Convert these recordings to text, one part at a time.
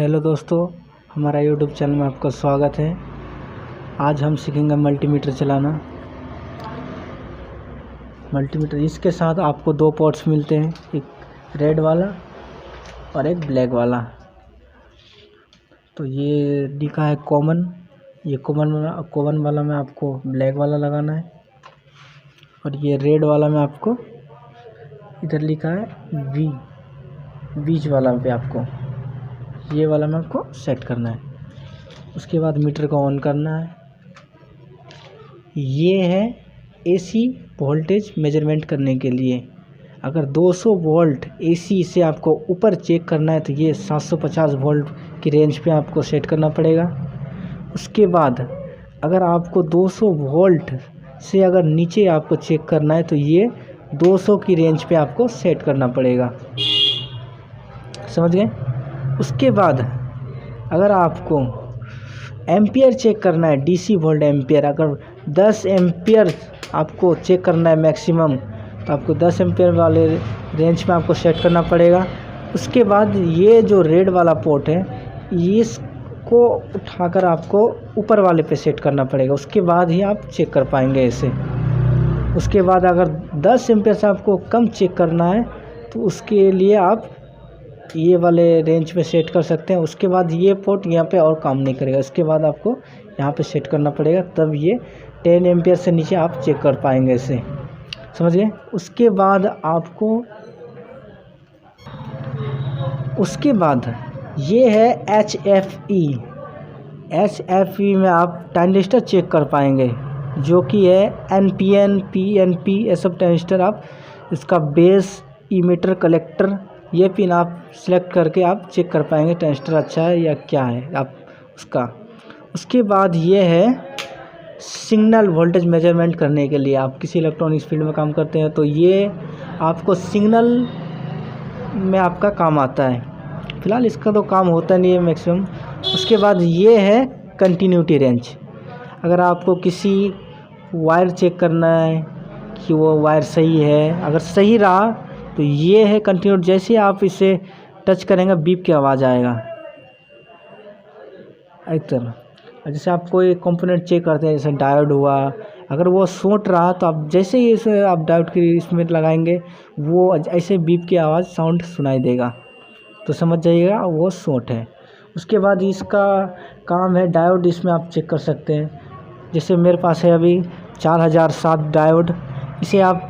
Hello दोस्तों, हमारा YouTube channel में आपका स्वागत है। आज हम सीखेंगे मल्टीमीटर चलाना। मल्टीमीटर, इसके साथ आपको दो पोर्ट्स मिलते हैं, एक रेड वाला और एक ब्लैक वाला। तो ये लिखा है कॉमन, ये कॉमन वाला में आपको ब्लैक वाला लगाना है, और ये रेड वाला में आपको इधर लिखा है वी, बीच वाला पे आपको ये वाला में आपको सेट करना है। उसके बाद मीटर को ऑन करना है। ये है एसी वोल्टेज मेजरमेंट करने के लिए। अगर 200 वोल्ट एसी से आपको ऊपर चेक करना है तो ये 750 वोल्ट की रेंज पे आपको सेट करना पड़ेगा। उसके बाद अगर आपको 200 वोल्ट से अगर नीचे आपको चेक करना है तो ये 200 की रेंज पे आपको सेट करना पड़ेगा। समझ गए? उसके बाद अगर आपको एम्पियर चेक करना है, डीसी वोल्ट एम्पियर, अगर 10 एम्पियर आपको चेक करना है मैक्सिमम, तो आपको 10 एम्पियर वाले रेंज में आपको सेट करना पड़ेगा। उसके बाद ये जो रेड वाला पोर्ट है, इसको उठाकर आपको ऊपर वाले पे सेट करना पड़ेगा। उसके बाद ही आप चेक कर पाएंगे इसे। उसके बाद अगर 10 एम्पियर से आपको कम चेक करना है तो उसके लिए आप ये वाले रेंज में सेट कर सकते हैं। उसके बाद ये पोर्ट यहाँ पे और काम नहीं करेगा। इसके बाद आपको यहाँ पे सेट करना पड़ेगा, तब ये 10 एम्पियर से नीचे आप चेक कर पाएंगे इसे। समझ गए? उसके बाद आपको ये है HFE में आप ट्रांजिस्टर चेक कर पाएंगे, जो कि है NPN, PNP, ये सब ट्रांजिस्टर। आप इसका बेस, इमीटर, कलेक्टर, ये पिन आप सिलेक्ट करके आप चेक कर पाएंगे ट्रांजिस्टर अच्छा है या क्या है आप उसका। उसके बाद ये है सिग्नल वोल्टेज मेजरमेंट करने के लिए। आप किसी इलेक्ट्रॉनिक्स फील्ड में काम करते हैं तो ये आपको सिग्नल में आपका काम आता है। फ़िलहाल इसका तो काम होता नहीं है मैक्सिमम। उसके बाद ये है कंटिन्यूटी रेंज। अगर आपको किसी वायर चेक करना है कि वो वायर सही है, अगर सही रहा तो ये है कंटिन्यूटी। जैसे आप इसे टच करेंगे बीप की आवाज़ आएगा एक तरह। जैसे आप कोई कंपोनेंट चेक करते हैं, जैसे डायोड हुआ, अगर वो शॉर्ट रहा तो आप जैसे ही इसे आप डायोड की इसमें लगाएंगे वो ऐसे बीप की आवाज़ साउंड सुनाई देगा, तो समझ जाइएगा वो शॉर्ट है। उसके बाद इसका काम है डायोड, इसमें आप चेक कर सकते हैं। जैसे मेरे पास है अभी 4007 डायोड। इसे आप,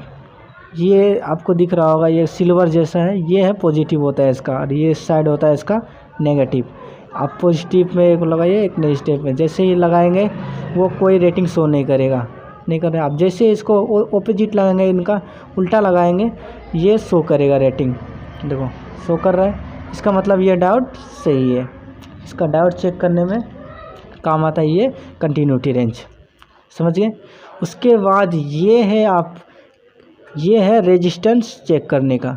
ये आपको दिख रहा होगा, ये सिल्वर जैसा है, ये है पॉजिटिव होता है इसका, और ये साइड होता है इसका नेगेटिव। आप पॉजिटिव में एक लगाइए, एक नेगेटिव में। जैसे ही लगाएंगे वो कोई रेटिंग शो नहीं करेगा, नहीं कर रहे। आप जैसे इसको ऑपोजिट लगाएंगे, इनका उल्टा लगाएंगे, ये शो करेगा रेटिंग। देखो शो कर रहा है, इसका मतलब ये डायोड सही है। इसका डायोड चेक करने में काम आता है ये कंटिन्यूटी रेंज। समझ गए? उसके बाद ये है रेजिस्टेंस चेक करने का।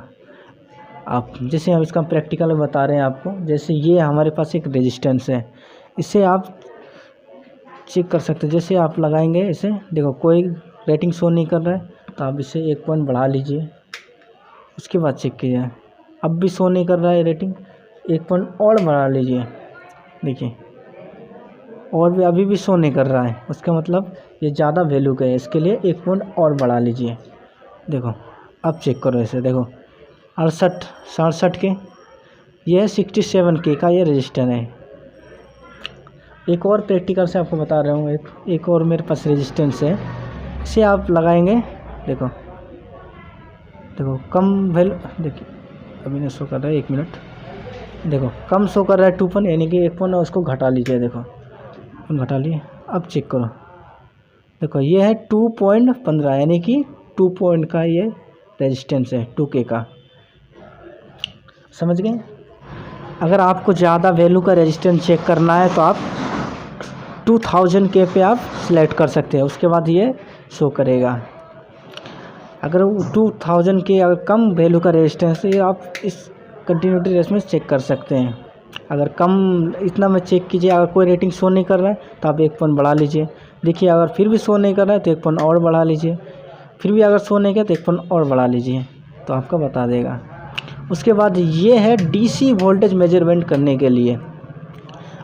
आप जैसे हम इसका प्रैक्टिकल में बता रहे हैं आपको। जैसे ये हमारे पास एक रेजिस्टेंस है, इसे आप चेक कर सकते हैं। जैसे आप लगाएंगे इसे, देखो कोई रेटिंग शो नहीं कर रहा है, तो आप इसे 1 पॉइंट बढ़ा लीजिए। उसके बाद चेक कीजिए, अब भी शो नहीं कर रहा है रेटिंग, 1 पॉइंट और बढ़ा लीजिए। देखिए, और भी अभी भी शो नहीं कर रहा है, उसका मतलब ये ज़्यादा वैल्यू का है। इसके लिए 1 पॉइंट और बढ़ा लीजिए। देखो अब चेक करो इसे, देखो 67 के, ये है 67 के का ये रजिस्टर है। एक और प्रैक्टिकल से आपको बता रहा हूँ, एक और मेरे पास रेजिस्टेंस है, इसे आप लगाएंगे। देखो कम वैल्यू, देखिए अभी नहीं शो कर रहा है, 1 मिनट। देखो कम शो कर रहा है 2 पॉइंट, यानी कि 1 पॉइंट, उसको घटा लीजिए। देखो घटा लिए, अब चेक करो। देखो ये है 2.15, यानी कि 2 पॉइंट का ये रेजिस्टेंस है 2K का। समझ गए? अगर आपको ज़्यादा वैल्यू का रेजिस्टेंस चेक करना है तो आप 2000K पे आप सिलेक्ट कर सकते हैं। उसके बाद ये शो करेगा। अगर 2000K अगर कम वैल्यू का रेजिस्टेंस है, आप इस कंटिन्यूटी रेस में चेक कर सकते हैं। अगर कम इतना में चेक कीजिए, अगर कोई रेटिंग शो नहीं कर रहा है तो आप 1 पॉइंट बढ़ा लीजिए। देखिए अगर फिर भी शो नहीं कर रहा है तो 1 पॉइंट और बढ़ा लीजिए। फिर भी अगर शो नहीं किया तो 1 पॉइंट और बढ़ा लीजिए, तो आपका बता देगा। उसके बाद ये है डीसी वोल्टेज मेजरमेंट करने के लिए।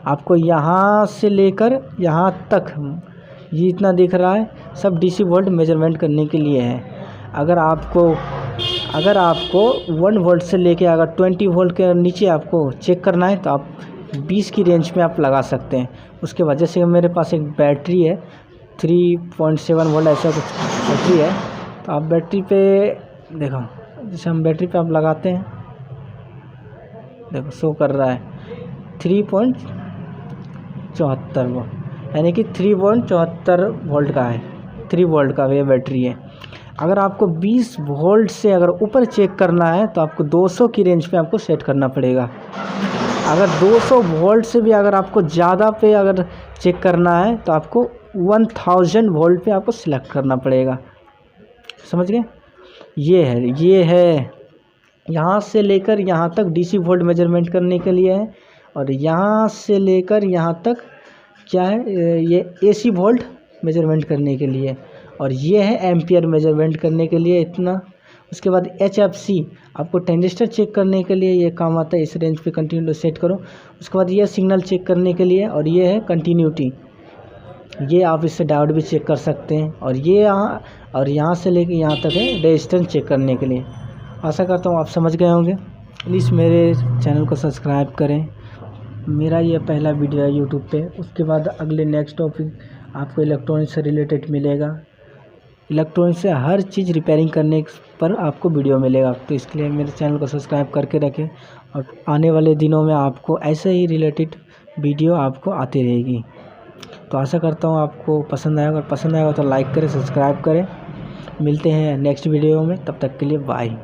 आपको यहाँ से लेकर यहाँ तक ये इतना दिख रहा है, सब डीसी वोल्ट मेजरमेंट करने के लिए है। अगर आपको 1 वोल्ट से लेके अगर 20 वोल्ट के नीचे आपको चेक करना है तो आप 20 की रेंज में आप लगा सकते हैं। उसके वजह से मेरे पास एक बैटरी है 3.7 वोल्ट ऐसा कुछ बैटरी है, तो आप बैटरी पे देखो, जैसे हम बैटरी पे आप लगाते हैं, देखो शो कर रहा है 3.74 वोल्ट, यानी कि 3.74 वोल्ट का है, 3 वोल्ट का ये बैटरी है। अगर आपको 20 वोल्ट से अगर ऊपर चेक करना है तो आपको 200 की रेंज पे आपको सेट करना पड़ेगा। अगर 200 वोल्ट से भी अगर आपको ज़्यादा पे अगर चेक करना है तो आपको 1000 वोल्ट पे आपको सिलेक्ट करना पड़ेगा। समझ गए? ये है यहाँ से लेकर यहाँ तक डीसी वोल्ट मेजरमेंट करने के लिए है, और यहाँ से लेकर यहाँ तक क्या है, ये एसी वोल्ट मेजरमेंट करने के लिए, और ये है एम्पियर मेजरमेंट करने के लिए इतना। उसके बाद HFC आपको ट्रांजिस्टर चेक करने के लिए ये काम आता है, इस रेंज पे कंटिन्यू सेट करो। उसके बाद ये सिग्नल चेक करने के लिए, और ये है कंटिन्यूटी, ये आप इससे डायोड भी चेक कर सकते हैं। और ये यहाँ से लेके यहाँ तक है रेजिस्टेंस चेक करने के लिए। आशा करता हूँ आप समझ गए होंगे। प्लीज़ मेरे चैनल को सब्सक्राइब करें। मेरा ये पहला वीडियो है यूट्यूब पे। उसके बाद अगले नेक्स्ट टॉपिक आपको इलेक्ट्रॉनिक से रिलेटेड मिलेगा। इलेक्ट्रॉनिक से हर चीज़ रिपेयरिंग करने पर आपको वीडियो मिलेगा, तो इसके लिए मेरे चैनल को सब्सक्राइब करके रखें, और आने वाले दिनों में आपको ऐसे ही रिलेटेड वीडियो आपको आती रहेगी। तो आशा करता हूँ आपको पसंद आएगा, अगर पसंद आएगा तो लाइक करें, सब्सक्राइब करें। मिलते हैं नेक्स्ट वीडियो में, तब तक के लिए बाय।